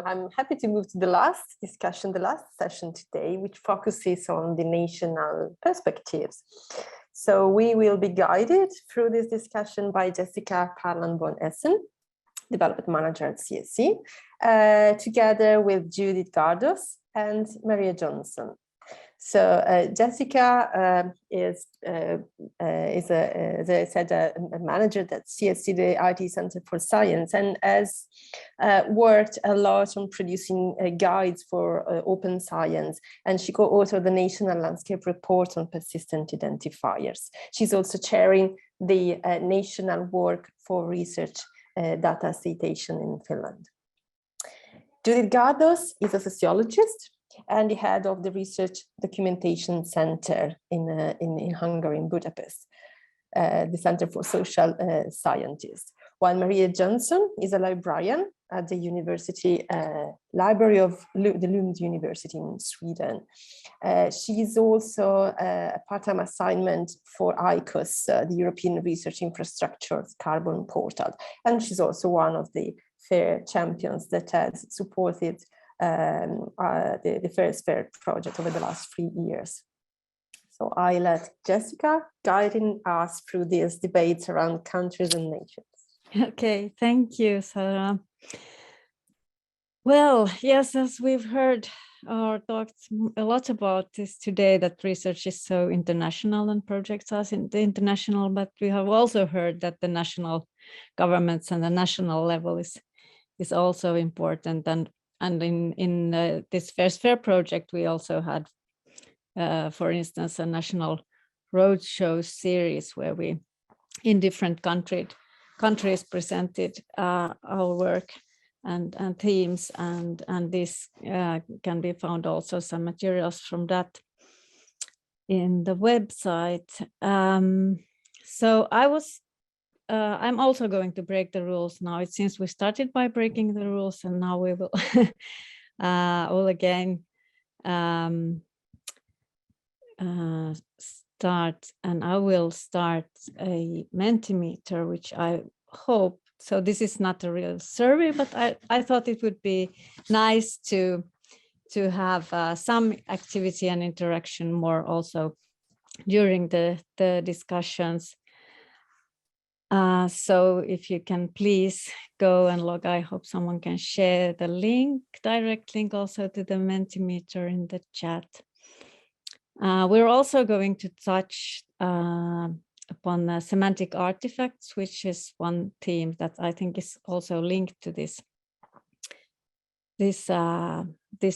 I'm happy to move to the last discussion, the last session today, which focuses on the national perspectives. So we will be guided through this discussion by Jessica Parland-von Essen, Development Manager at CSC, together with Judit Gárdos and Maria Johnsson. So Jessica is as I said, a manager at CSC, the IT Center for Science, and has worked a lot on producing guides for open science. And she co-authored the National Landscape Report on Persistent Identifiers. She's also chairing the National Work for Research Data Citation in Finland. Judit Gárdos is a sociologist and the head of the Research Documentation Center in Hungary, in Budapest, the Center for Social Scientists. While Maria Johnsson is a librarian at the University Library of the Lund University in Sweden. She is also a part-time assignment for ICOS, the European Research Infrastructure Carbon Portal. And she's also one of the FAIR champions that has supported the FAIRsFAIR project over the last 3 years. So I let Jessica guiding us through these debates around countries and nations. Okay, thank you, Sara. Well, yes, as we've heard or talked a lot about this today, that research is so international and projects are international, but we have also heard that the national governments and the national level is also important. And in this FAIRsFAIR project, we also had, for instance, a national roadshow series where we, in different countries, presented our work and themes, and this can be found also some materials from that in the website. So I'm also going to break the rules now. It seems we started by breaking the rules, and now we will all again start, and I will start a Mentimeter, which I hope, so this is not a real survey, but I thought it would be nice to have some activity and interaction more also during the discussions. So if you can please go and log, I hope someone can share the link, direct link also to the Mentimeter in the chat. We're also going to touch upon the semantic artifacts, which is one theme that I think is also linked to these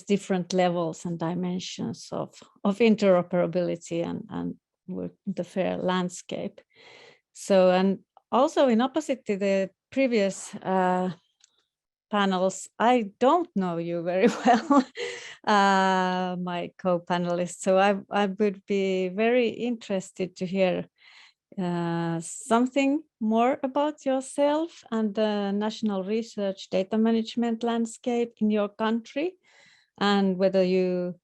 different levels and dimensions of interoperability and the FAIR landscape. So, and also in opposite to the previous panels, I don't know you very well, my co-panelists. So I would be very interested to hear something more about yourself and the national research data management landscape in your country, and whether you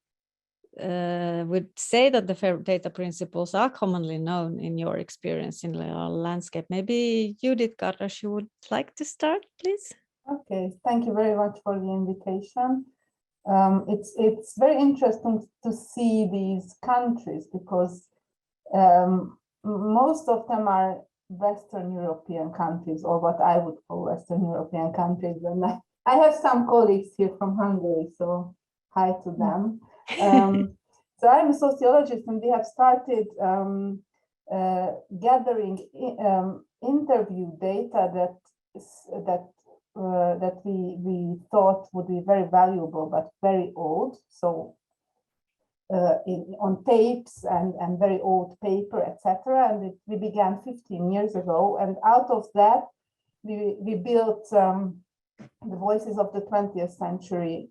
would say that the FAIR data principles are commonly known in your experience in the landscape. Maybe Judit Gárdos, you would like to start, please? Okay, thank you very much for the invitation. It's very interesting to see these countries because most of them are Western European countries, or what I would call Western European countries. And I have some colleagues here from Hungary, so hi to them. So I'm a sociologist, and we have started gathering interview data that we thought would be very valuable, but very old. So on tapes and very old paper, etc. And we began 15 years ago. And out of that, we built the Voices of the 20th Century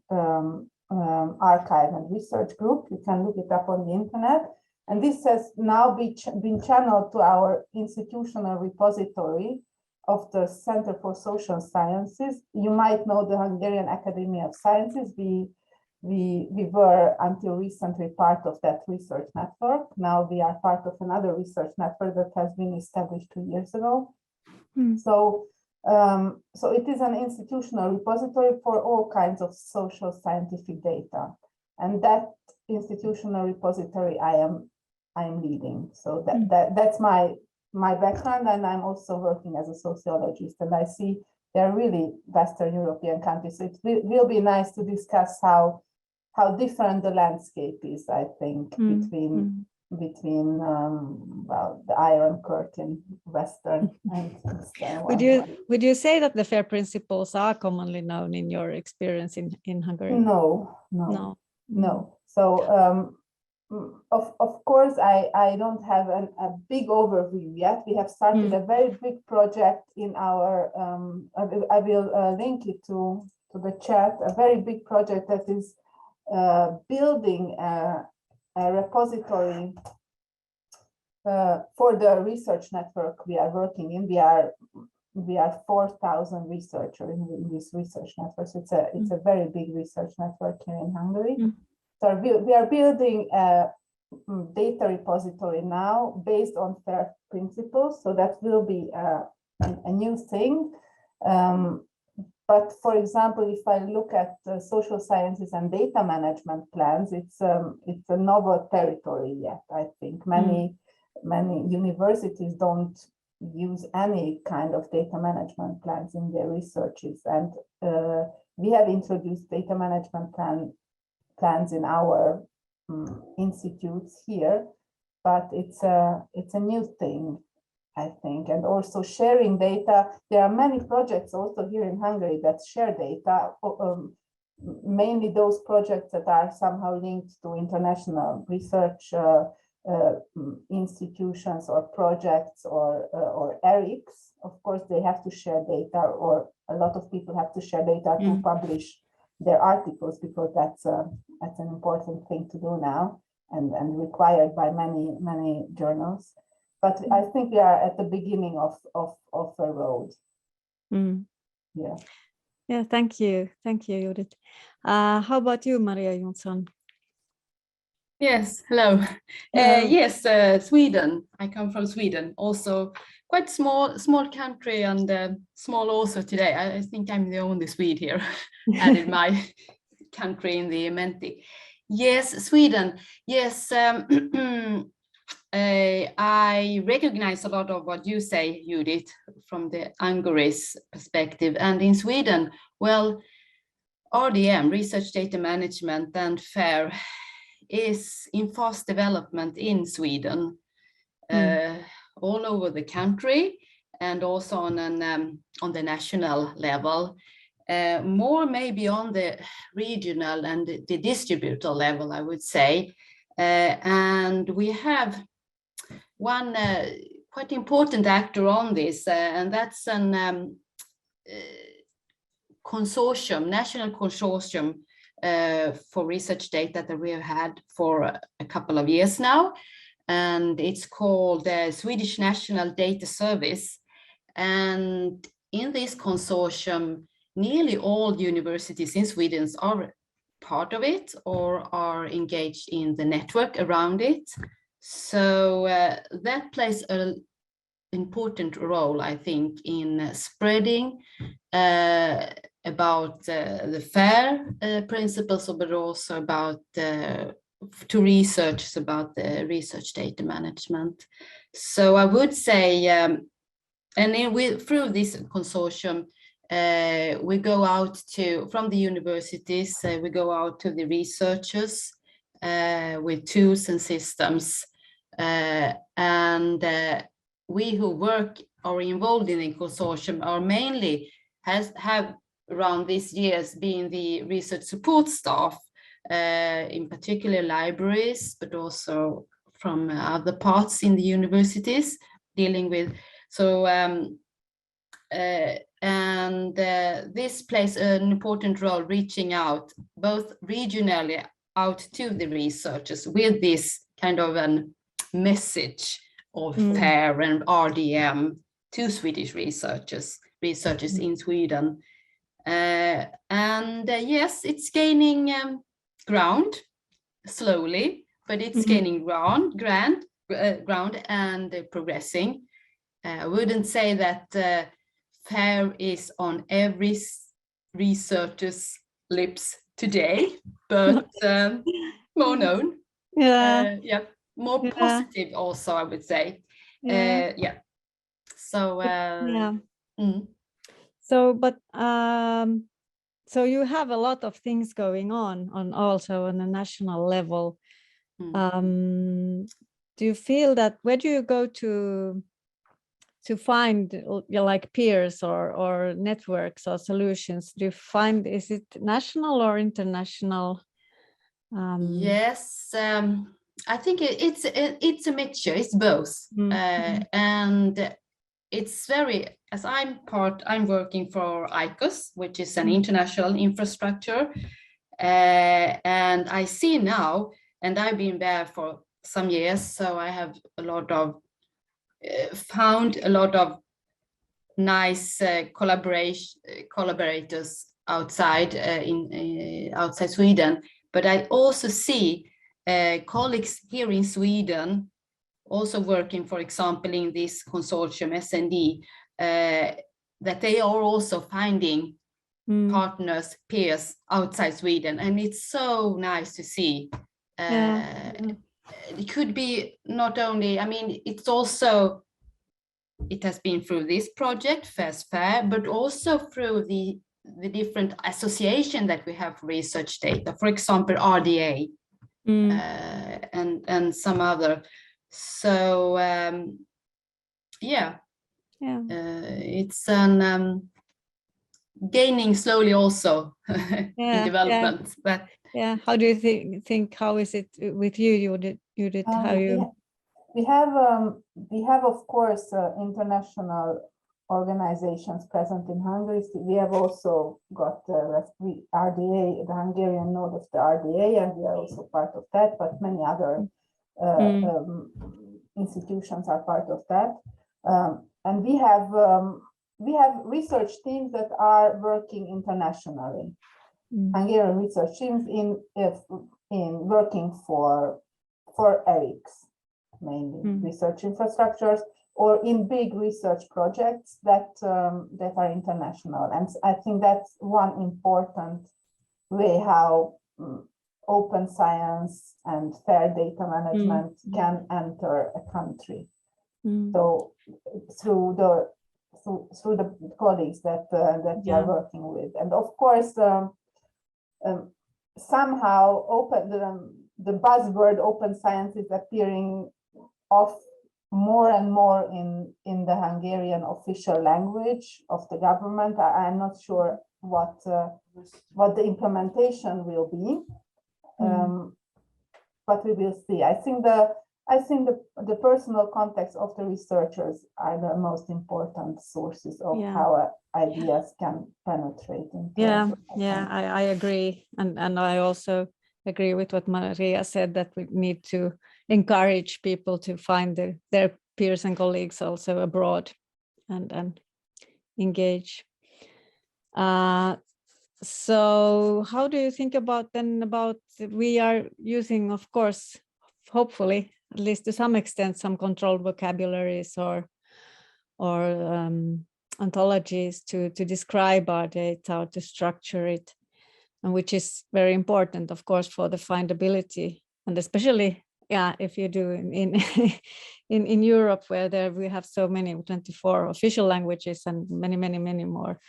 archive and research group. You can look it up on the internet. And this has now been channeled to our institutional repository of the Center for Social Sciences. You might know the Hungarian Academy of Sciences. We were until recently part of that research network. Now we are part of another research network that has been established 2 years ago. So So it is an institutional repository for all kinds of social scientific data, and that institutional repository I am leading. So that's my background, and I'm also working as a sociologist, and I see they're really Western European countries. So it will be nice to discuss how different the landscape is, I think, between well, the Iron Curtain, Western and Eastern. Would you say that the FAIR principles are commonly known in your experience in Hungary? No. So of course, I don't have a big overview yet. We have started a very big project in our. I will link it to the chat. A very big project that is building a repository for the research network we are working in. We are 4,000 researchers in this research network. So it's a very big research network here in Hungary. So we are building a data repository now based on FAIR principles. So that will be a new thing. But for example, if I look at social sciences and data management plans, it's a novel territory yet. I think many universities don't use any kind of data management plans in their researches, and we have introduced data management plans in our institutes here, but it's a new thing, I think. And also sharing data. There are many projects also here in Hungary that share data, mainly those projects that are somehow linked to international research institutions or projects or ERICs. Of course, they have to share data, or a lot of people have to share data to publish their articles, because that's an important thing to do now and required by many journals. But I think we are at the beginning of a road. Yeah, thank you, Judit. How about you, Maria Johnsson? Yes, hello. Yes, Sweden. I come from Sweden, also quite small country, and small also today. I think I'm the only Swede here. Added my country in the Menti. Yes, Sweden. Yes, I recognize a lot of what you say, Judit, from the Hungary's perspective. And in Sweden, well, RDM, Research Data Management, and FAIR is in fast development in Sweden, all over the country, and also on the national level. More maybe on the regional and the distributor level, I would say. And we have one quite important actor on this, and that's an consortium, national consortium for research data that we have had for a couple of years now. And it's called the Swedish National Data Service. And in this consortium, nearly all universities in Sweden are part of it or are engaged in the network around it. So that plays an important role, I think, in spreading about the FAIR principles, but also about to researchers about the research data management. So I would say, through this consortium, we go out from the universities, we go out to the researchers with tools and systems, and we who work or involved in the consortium are mainly have around these years been the research support staff, in particular libraries, but also from other parts in the universities dealing with. So this plays an important role, reaching out both regionally out to the researchers with this kind of a message of FAIR and RDM to Swedish researchers in Sweden. Yes, it's gaining ground slowly, but it's gaining ground and progressing. I wouldn't say that FAIR is on every researcher's lips today, but more known. Yeah. Yeah, more positive also, I would say. Yeah. So yeah. mm. So, but so you have a lot of things going on also on a national level. Do you feel that where do you go to find like peers or networks or solutions? Do you find, is it national or international? Yes, I think it's a mixture. It's both, and it's very, as I'm working for ICOS, which is an international infrastructure, and I see now, and I've been there for some years, so I have a lot of found a lot of nice collaborators outside outside Sweden. But I also see colleagues here in Sweden also working, for example, in this consortium SND, that they are also finding partners, peers outside Sweden, and it's so nice to see. It could be not only, I mean, it's also, it has been through this project, FAIRsFAIR, but also through the different association that we have for research data, for example, RDA, and some other. So it's an gaining slowly also in development. But how do you think how is it with you, Judit? How you? We have of course international organizations present in Hungary. So we have also got the RDA, the Hungarian node of the RDA, and we are also part of that, but many other institutions are part of that. And we have research teams that are working internationally. Hungarian research teams in working for ERICs, mainly research infrastructures, or in big research projects that are international. And I think that's one important way how open science and fair data management can enter a country. So through the colleagues that you are working with, and of course somehow the buzzword open science is appearing more and more in the Hungarian official language of the government. I'm not sure what the implementation will be, but we will see. I think the personal contacts of the researchers are the most important sources of how ideas can penetrate into I agree, and I also agree with what Maria said, that we need to encourage people to find their peers and colleagues also abroad and engage. So how do you think about we are using, of course, hopefully, at least to some extent, some controlled vocabularies or ontologies to describe our data or to structure it, and which is very important, of course, for the findability, and especially if you do in Europe, where we have so many 24 official languages and many more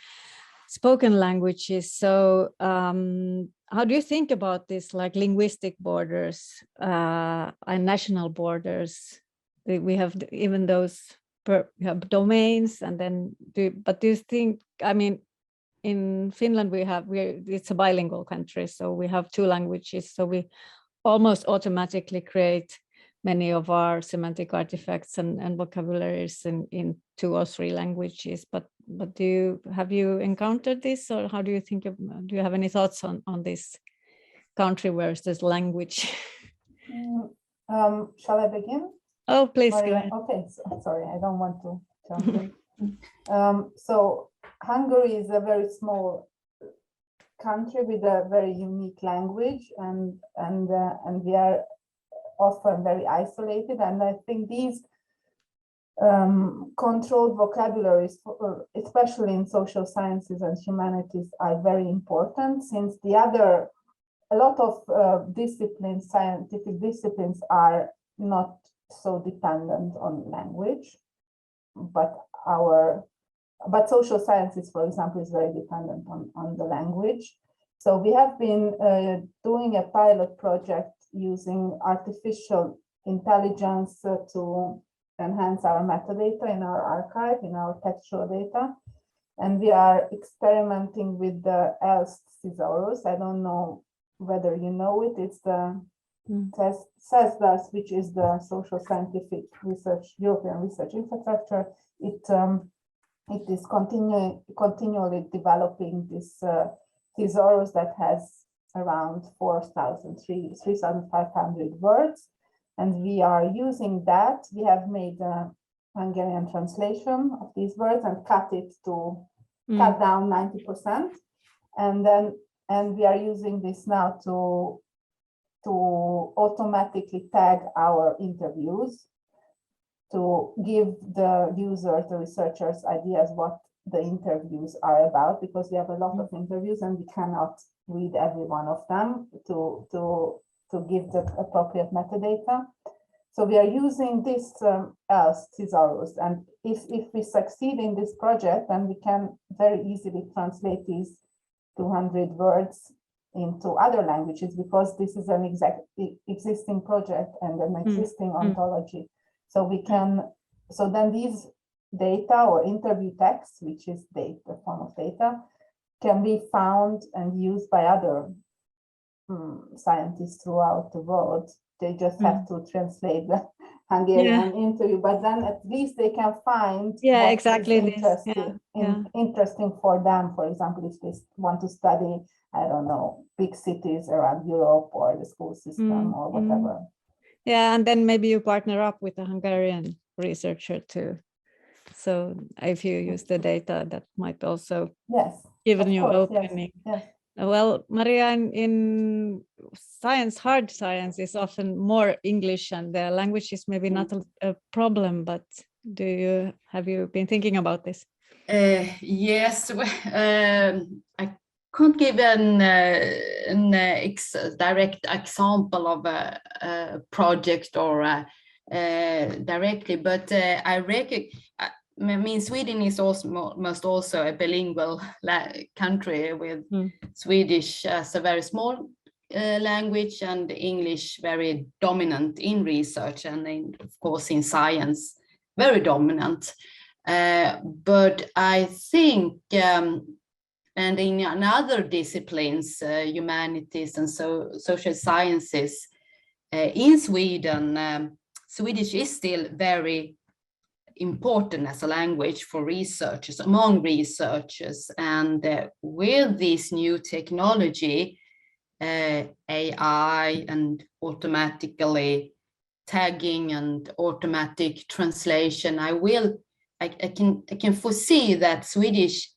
spoken languages. So how do you think about this, like linguistic borders and national borders? We have even those we have domains, and then do you think, I mean, in Finland it's a bilingual country, so we have two languages, so we almost automatically create many of our semantic artifacts and vocabularies in 2 or 3 languages. But have you encountered this, or how do you think do you have any thoughts on this country versus language? Shall I begin? Oh, please go ahead. Okay, sorry, I don't want to jump in. So Hungary is a very small country with a very unique language, and we are often very isolated. And I think controlled vocabularies, especially in social sciences and humanities, are very important, since a lot of disciplines, scientific disciplines, are not so dependent on language, but social sciences, for example, is very dependent on the language. So we have been doing a pilot project using artificial intelligence to enhance our metadata in our archive, in our textual data. And we are experimenting with the ELST thesaurus. I don't know whether you know it. It's the CESDAS, which is the Social Scientific Research, European Research Infrastructure. It is continually developing this thesaurus that has around 3,500 words. And we are using that. We have made a Hungarian translation of these words and cut down 90%. And we are using this now to automatically tag our interviews, to give the users, the researchers, ideas what the interviews are about, because we have a lot of interviews and we cannot read every one of them to give the appropriate metadata. So we are using this ELST thesaurus, and if we succeed in this project, then we can very easily translate these 200 words into other languages, because this is an existing project and an existing ontology. So we can, so then these data or interview text, which is data, a form of data, can be found and used by other scientists throughout the world. They just have to translate the Hungarian interview, but then at least they can find exactly interesting for them. For example, if they want to study, I don't know, big cities around Europe or the school system or whatever. Yeah, and then maybe you partner up with a Hungarian researcher too. So if you use the data, that might also give a new opening. Yes. Well, Maria, in science, hard science is often more English, and the language is maybe not a problem, but have you been thinking about this? Yes, I can't give an direct example of a project or directly, but I mean, Sweden is almost also a bilingual country, with Swedish as a very small language and English very dominant in research and of course in science, very dominant. But I think, and in other disciplines, humanities and social sciences, in Sweden, Swedish is still very important as a language for researchers, among researchers. And with this new technology, AI and automatically tagging and automatic translation, I can foresee that Swedish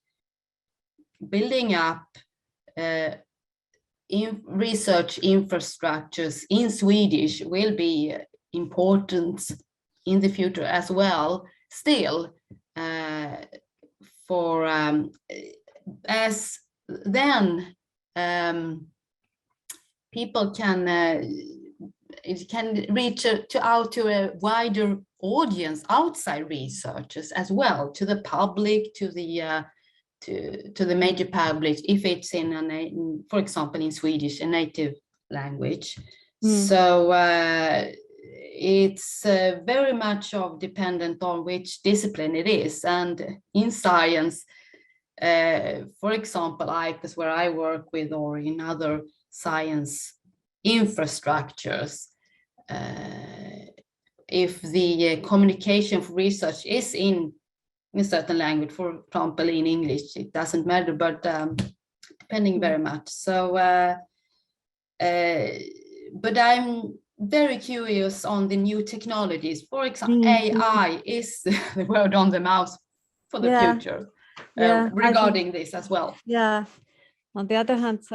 building up research infrastructures in Swedish will be important in the future as well, still, for as then people can reach out to a wider audience outside researchers as well, to the public, to the major public, if it's in for example in Swedish, a native language. So it's very much dependent on which discipline it is. And in science, for example, ICOS, where I work with, or in other science infrastructures, if the communication for research is in a certain language, for example in English, it doesn't matter, but depending very much. So, but I'm very curious on the new technologies. For example, AI is the word on the mouth for the future, regarding this as well. Yeah. On the other hand,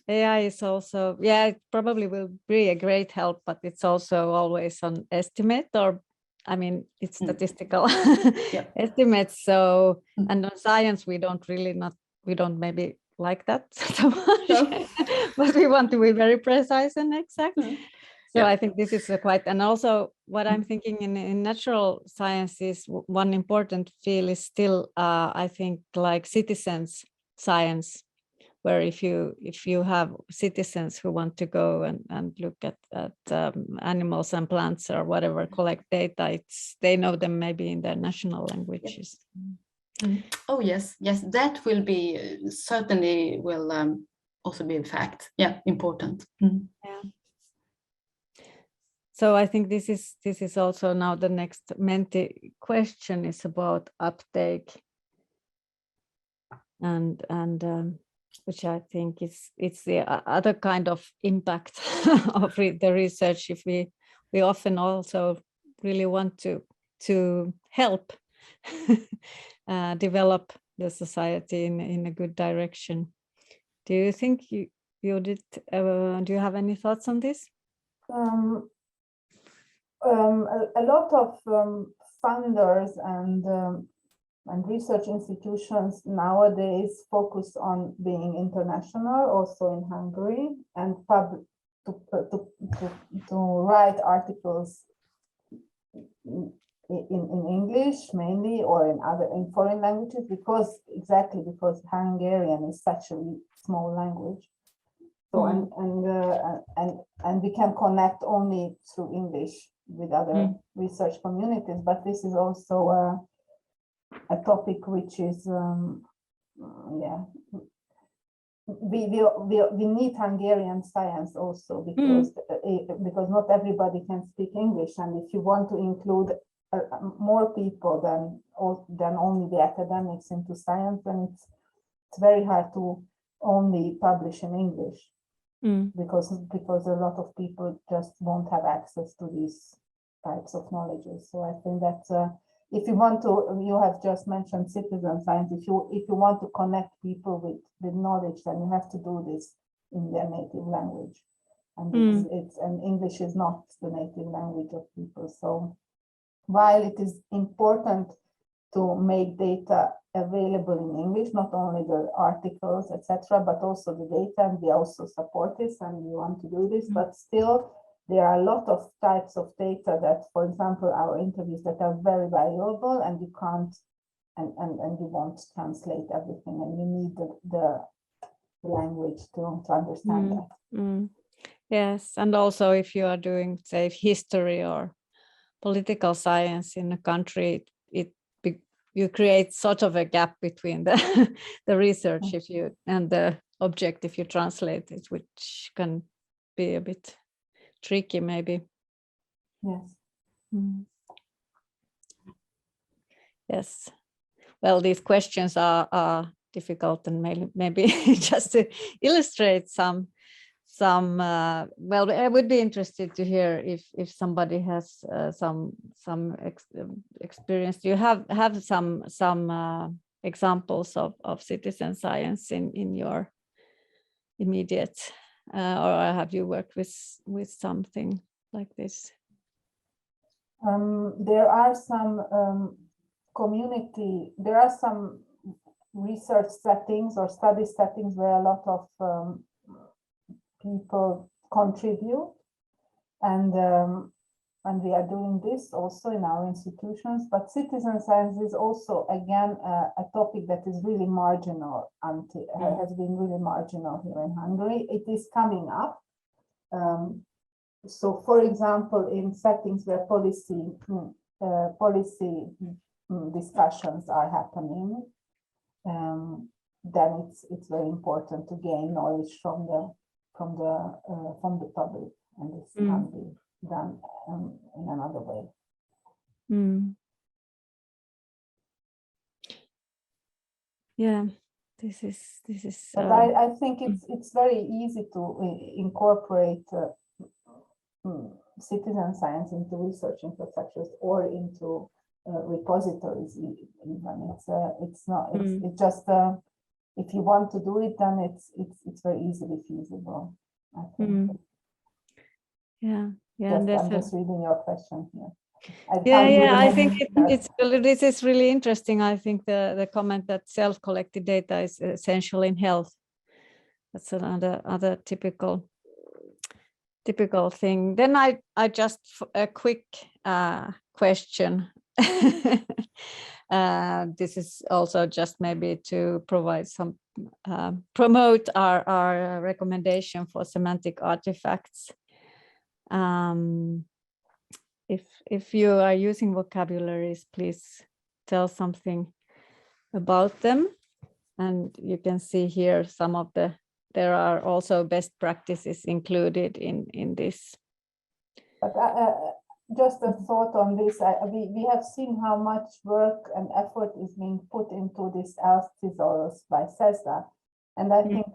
AI is also, it probably will be a great help, but it's also always an estimate, or I mean, it's statistical Yeah. estimates. So, and on science, we don't maybe like that so much, No. but we want to be very precise and exact. So Yeah. I think this is quite, and also what I'm thinking in natural sciences, one important field is still, I think, like citizens science, where if you have citizens who want to go and look at animals and plants or whatever, collect data, they know them maybe in their national languages. Oh yes, that will be certainly will also be a fact. Yeah, important. Yeah. So I think this is also now the next Menti question is about uptake, and which I think it's the other kind of impact of the research. If we often also really want to help develop the society in a good direction. Do you think Judit, do you have any thoughts on this? A lot of funders and research institutions nowadays focus on being international, also in Hungary, and to write articles in English mainly, or in foreign languages, because Hungarian is such a small language. So and we can connect only through English with other research communities, but this is also a topic which is we need Hungarian science also, because not everybody can speak English, and if you want to include more people than only the academics into science, then it's very hard to only publish in English, because a lot of people just won't have access to these types of knowledges. So I think that if you want to, you have just mentioned citizen science, if you want to connect people with knowledge, then you have to do this in their native language, and and English is not the native language of people. So while it is important to make data available in English, not only the articles, etc., but also the data, and we also support this and we want to do this, but still there are a lot of types of data that, for example, our interviews, that are very valuable, and you can't and you won't translate everything, and you need the language to understand that. Yes, and also if you are doing, say, history or political science in a country, you create sort of a gap between the research and the object if you translate it, which can be a bit tricky maybe. Yes. Yes. Well, these questions are difficult, and maybe just to illustrate some well, I would be interested to hear if somebody has some experience. Do you have some examples of citizen science in your immediate, or have you worked with something like this? There are some there are some research settings or study settings where a lot of people contribute, and we are doing this also in our institutions. But citizen science is also, again, a topic that is really marginal, has been really marginal here in Hungary. It is coming up. So, for example, in settings where policy discussions are happening, then it's very important to gain knowledge from the public, and this can be done in another way. Yeah, this is. But I think it's very easy to incorporate citizen science into research infrastructures or into repositories. Even it's not. It's just if you want to do it, then it's very easily feasible, I think. Yeah. I'm just reading your question here. I think this is really interesting. I think the comment that self-collected data is essential in health. That's another typical thing. Then I just a quick question. This is also just maybe to provide some promote our recommendation for semantic artifacts. If you are using vocabularies, please tell something about them. And you can see here some of there are also best practices included in this. But just a thought on this, we have seen how much work and effort is being put into this thesaurus by César. And I think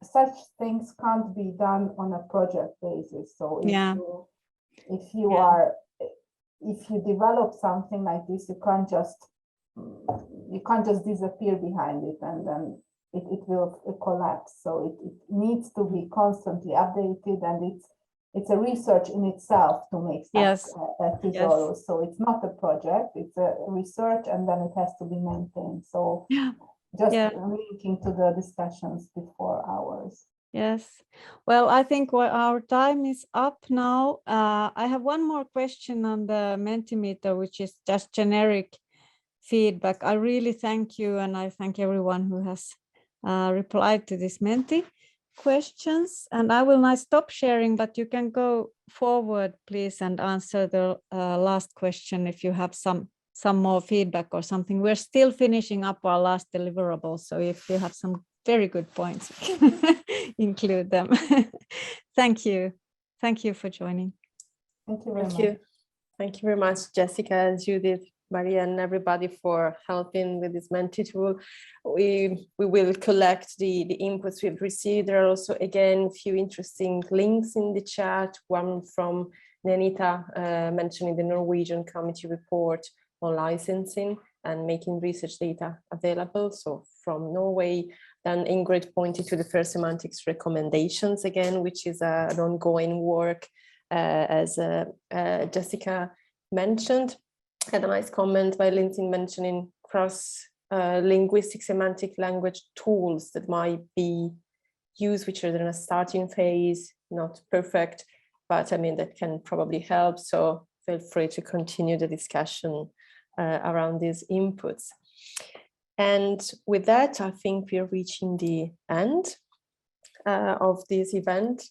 such things can't be done on a project basis. So if you develop something like this, you can't just disappear behind it, and then it will collapse. So it needs to be constantly updated, and it's a research in itself to make that thesaurus. So it's not a project, it's a research, and then it has to be maintained. So just linking to the discussions before ours. Yes. Well, I think our time is up now. I have one more question on the Mentimeter, which is just generic feedback. I really thank you, and I thank everyone who has replied to this Menti questions. And I will now stop sharing, but you can go forward, please, and answer the last question if you have some more feedback or something. We're still finishing up our last deliverables, so if you have some very good points, include them. Thank you. Thank you for joining. Thank you very much. Thank you very much, Jessica, Judith, Maria, and everybody for helping with this Menti tool. We will collect the inputs we've received. There are also, again, a few interesting links in the chat. One from Nenita mentioning the Norwegian committee report on licensing and making research data available. So from Norway. Then Ingrid pointed to the FAIR semantics recommendations again, which is an ongoing work, as Jessica mentioned. Had a nice comment by Lindsay mentioning cross-linguistic semantic language tools that might be used, which are in a starting phase, not perfect, but I mean, that can probably help. So feel free to continue the discussion around these inputs. And with that, I think we are reaching the end of this event.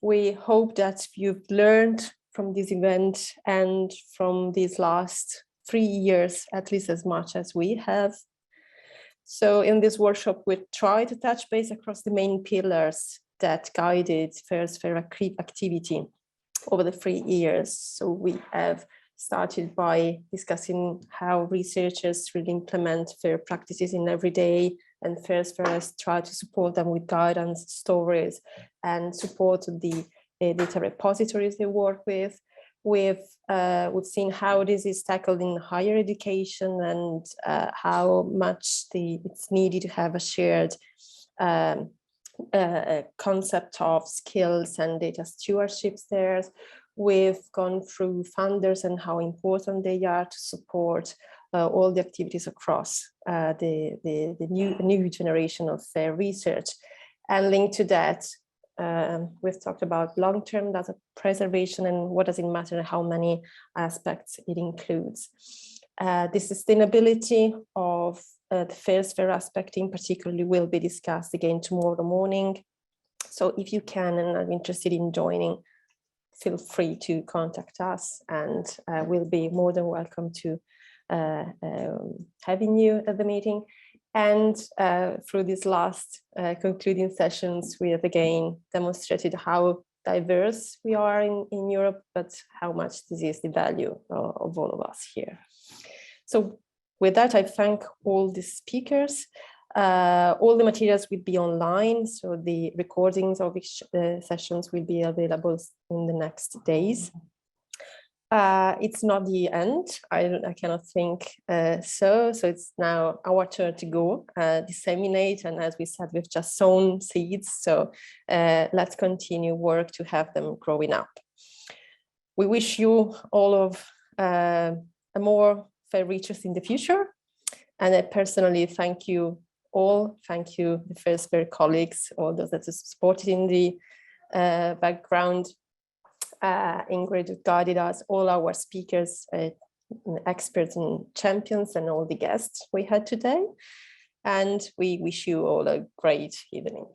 We hope that you've learned from this event and from these last 3 years, at least as much as we have. So in this workshop, we try to touch base across the main pillars that guided FAIRsFAIR activity over the 3 years. So we have started by discussing how researchers really implement FAIR practices in every day, and FAIRsFAIR has tried to support them with guidance, stories, and support the data repositories they work with. We've seen how this is tackled in higher education, and how much it's needed to have a shared concept of skills and data stewardships there. We've gone through funders and how important they are to support all the activities across the new generation of FAIR research. And linked to that, we've talked about long-term data preservation and what does it matter and how many aspects it includes. The sustainability of the FAIRsFAIR aspect in particular will be discussed again tomorrow morning. So if you can and are interested in joining, feel free to contact us, and we'll be more than welcome to having you at the meeting. And through these last concluding sessions, we have again demonstrated how diverse we are in Europe, but how much this is the value of all of us here. So with that, I thank all the speakers. All the materials will be online, so the recordings of each sessions will be available in the next days. It's not the end, I cannot think so it's now our turn to go disseminate, and as we said, we've just sown seeds, so let's continue work to have them growing up. We wish you all of a more fair research in the future. And I personally thank you all. Thank you, the FAIRsFAIR colleagues, all those that are supported in the background. Ingrid, who guided us, all our speakers, experts and champions, and all the guests we had today. And we wish you all a great evening.